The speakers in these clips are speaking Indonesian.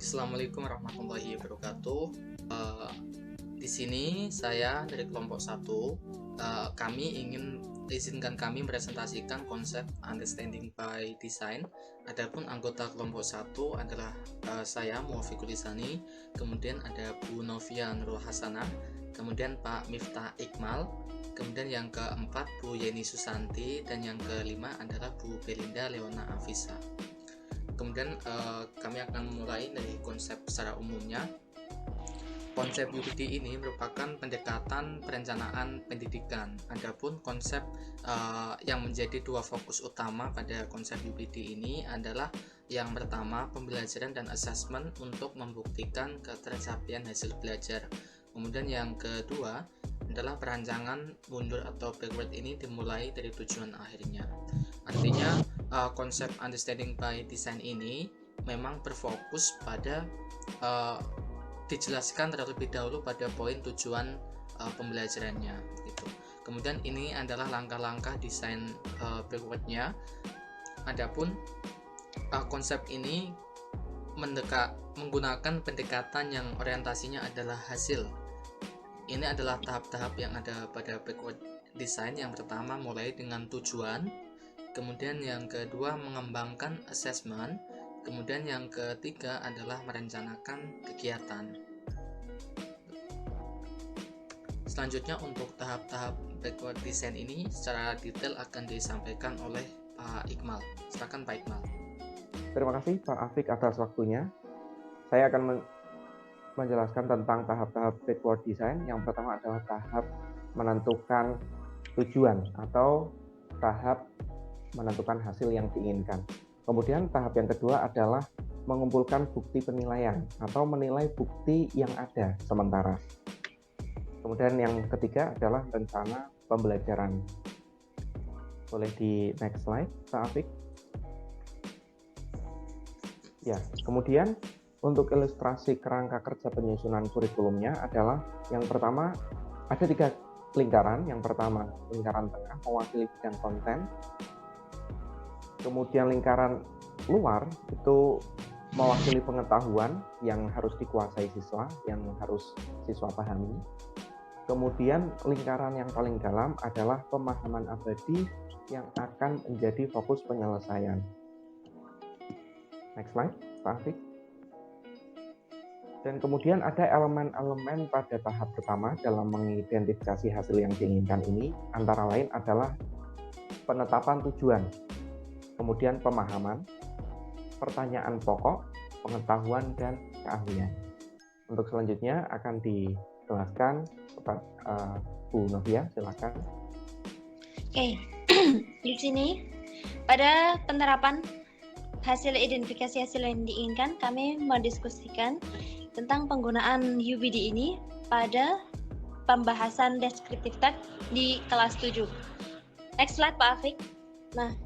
Assalamualaikum warahmatullahi wabarakatuh. Eh, di sini saya dari kelompok 1. Izinkan kami presentasikan konsep understanding by design. Adapun anggota kelompok 1 adalah saya Muwafiqul Isani, kemudian ada Bu Novia Nurul Hasanah, kemudian Pak Miftah Iqmal, kemudian yang keempat Bu Yeni Susanti, dan yang kelima adalah Bu Belinda Leona Afisa. Kemudian kami akan mulai dari konsep secara umumnya. Konsep UPD ini merupakan pendekatan perencanaan pendidikan. Adapun konsep yang menjadi dua fokus utama pada konsep UPD ini adalah yang pertama pembelajaran dan assessment untuk membuktikan ketercapaian hasil belajar. Kemudian yang kedua adalah perancangan mundur atau backward ini dimulai dari tujuan akhirnya. Artinya konsep understanding by design ini memang berfokus pada dijelaskan terlebih dahulu pada poin tujuan pembelajarannya gitu. Kemudian ini adalah langkah-langkah desain backwardnya. Adapun konsep ini menggunakan pendekatan yang orientasinya adalah hasil. Ini adalah tahap-tahap yang ada pada backward design. Yang pertama mulai dengan tujuan, kemudian yang kedua mengembangkan assessment, kemudian yang ketiga adalah merencanakan kegiatan. Selanjutnya untuk tahap-tahap backward design ini secara detail akan disampaikan oleh Pak Iqmal. Silakan Pak Iqmal. Terima kasih Pak Afik atas waktunya. Saya akan menjelaskan tentang tahap-tahap backward design. Yang pertama adalah tahap menentukan tujuan atau tahap menentukan hasil yang diinginkan. Kemudian tahap yang kedua adalah mengumpulkan bukti penilaian atau menilai bukti yang ada sementara. Kemudian yang ketiga adalah rencana pembelajaran. Boleh di next slide, Pak Afik. Ya, kemudian untuk ilustrasi kerangka kerja penyusunan kurikulumnya adalah yang pertama ada 3 lingkaran. Yang pertama lingkaran tengah mewakili bidang konten. Kemudian lingkaran luar itu mewakili pengetahuan yang harus dikuasai siswa, yang harus siswa pahami. Kemudian lingkaran yang paling dalam adalah pemahaman abadi yang akan menjadi fokus penyelesaian. Next slide, Pak Afik. Dan kemudian ada elemen-elemen pada tahap pertama dalam mengidentifikasi hasil yang diinginkan ini, antara lain adalah penetapan tujuan, kemudian pemahaman, pertanyaan pokok, pengetahuan, dan keahlian. Untuk selanjutnya akan dijelaskan kepada Bu Novia, silakan. Oke, di sini pada penerapan hasil identifikasi hasil yang diinginkan, kami mendiskusikan tentang penggunaan UBD ini pada pembahasan descriptive text di kelas 7. Next slide Pak Afik. Nah,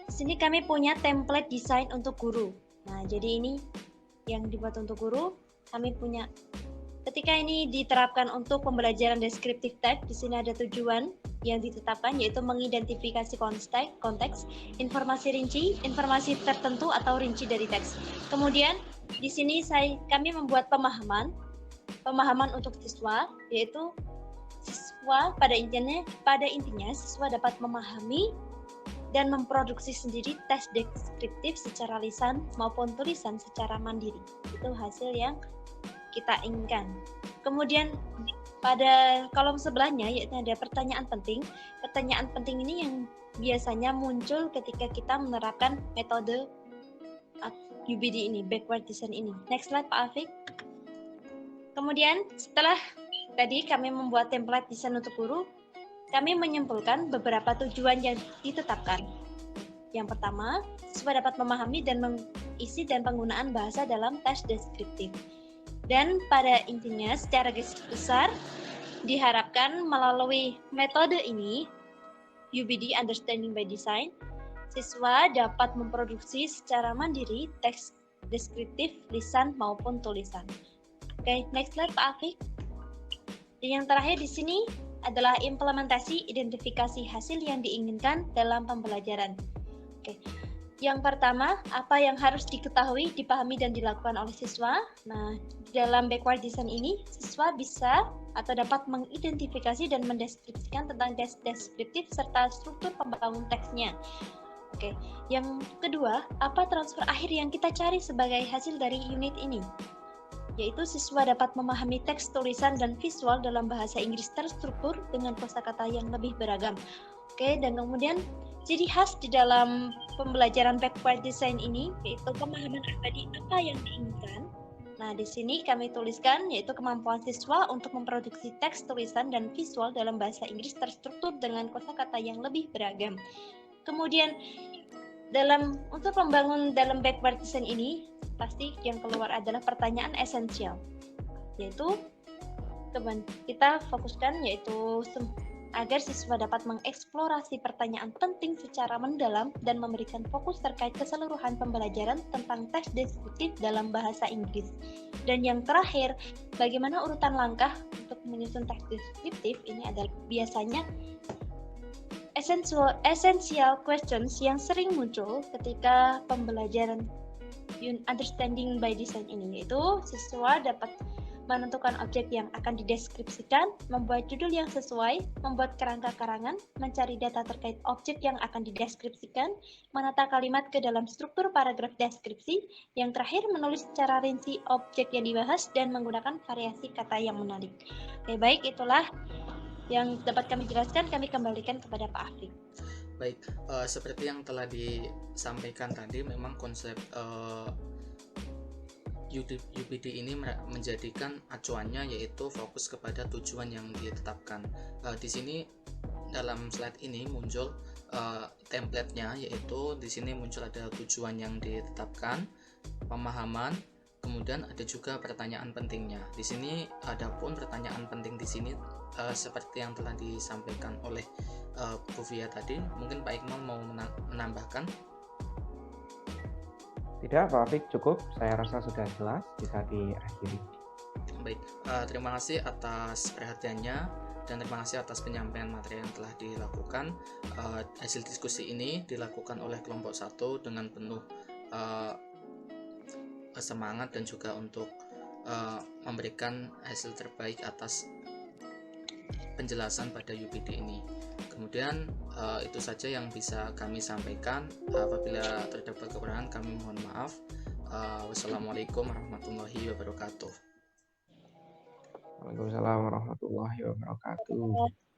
di sini kami punya template desain untuk guru. Nah, jadi ini yang dibuat untuk guru. Kami punya ketika ini diterapkan untuk pembelajaran descriptive text, di sini ada tujuan yang ditetapkan yaitu mengidentifikasi konteks, informasi rinci, informasi tertentu atau rinci dari teks. Kemudian di sini kami membuat pemahaman untuk siswa, yaitu siswa pada intinya siswa dapat memahami dan memproduksi sendiri teks deskriptif secara lisan maupun tulisan secara mandiri. Itu hasil yang kita inginkan. Kemudian pada kolom sebelahnya yaitu ada pertanyaan penting. Pertanyaan penting ini yang biasanya muncul ketika kita menerapkan metode UBD ini, backward design ini. Next slide Pak Afik. Kemudian setelah tadi kami membuat template desain untuk guru, kami menyimpulkan beberapa tujuan yang ditetapkan. Yang pertama, siswa dapat memahami dan mengisi dan penggunaan bahasa dalam teks deskriptif. Dan pada intinya secara garis besar diharapkan melalui metode ini, UBD Understanding by Design, siswa dapat memproduksi secara mandiri teks deskriptif lisan maupun tulisan. Oke, next slide Pak Afik. Dan yang terakhir di sini adalah implementasi identifikasi hasil yang diinginkan dalam pembelajaran. Oke. Yang pertama, apa yang harus diketahui, dipahami, dan dilakukan oleh siswa. Nah, dalam backward design ini, siswa bisa atau dapat mengidentifikasi dan mendeskripsikan tentang deskriptif serta struktur pembangun teksnya. Oke, yang kedua, apa transfer akhir yang kita cari sebagai hasil dari unit ini? Yaitu siswa dapat memahami teks, tulisan, dan visual dalam bahasa Inggris terstruktur dengan kosakata yang lebih beragam. Oke, dan kemudian ciri khas di dalam pembelajaran backward design ini yaitu pemahaman abadi apa yang diinginkan. Nah, di sini kami tuliskan yaitu kemampuan siswa untuk memproduksi teks, tulisan, dan visual dalam bahasa Inggris terstruktur dengan kosakata yang lebih beragam. Kemudian untuk membangun dalam backward design ini pasti yang keluar adalah pertanyaan esensial, yaitu kita fokuskan yaitu agar siswa dapat mengeksplorasi pertanyaan penting secara mendalam dan memberikan fokus terkait keseluruhan pembelajaran tentang teks deskriptif dalam bahasa Inggris. Dan yang terakhir, bagaimana urutan langkah untuk menyusun teks deskriptif ini adalah biasanya essential questions yang sering muncul ketika pembelajaran understanding by design ini, yaitu siswa dapat menentukan objek yang akan dideskripsikan, membuat judul yang sesuai, membuat kerangka karangan, mencari data terkait objek yang akan dideskripsikan, menata kalimat ke dalam struktur paragraf deskripsi, yang terakhir menulis secara rinci objek yang dibahas dan menggunakan variasi kata yang menarik. Oke, baik, itulah yang dapat kami jelaskan, kami kembalikan kepada Pak Afif. Baik, seperti yang telah disampaikan tadi, memang konsep UPD ini menjadikan acuannya yaitu fokus kepada tujuan yang ditetapkan. Di sini dalam slide ini muncul template-nya, yaitu di sini muncul ada tujuan yang ditetapkan, pemahaman, kemudian ada juga pertanyaan pentingnya. Di sini adapun pertanyaan penting di sini seperti yang telah disampaikan oleh Bu Fia tadi, mungkin Pak Iqmal mau menambahkan. Tidak, Pak Afik, cukup. Saya rasa sudah jelas, bisa diakhiri. Baik, terima kasih atas perhatiannya dan terima kasih atas penyampaian materi yang telah dilakukan. Hasil diskusi ini dilakukan oleh kelompok 1 dengan penuh semangat dan juga untuk memberikan hasil terbaik atas penjelasan pada UPD ini. Kemudian itu saja yang bisa kami sampaikan. Apabila terdapat kekurangan kami mohon maaf. Wassalamualaikum warahmatullahi wabarakatuh. Waalaikumsalam warahmatullahi wabarakatuh.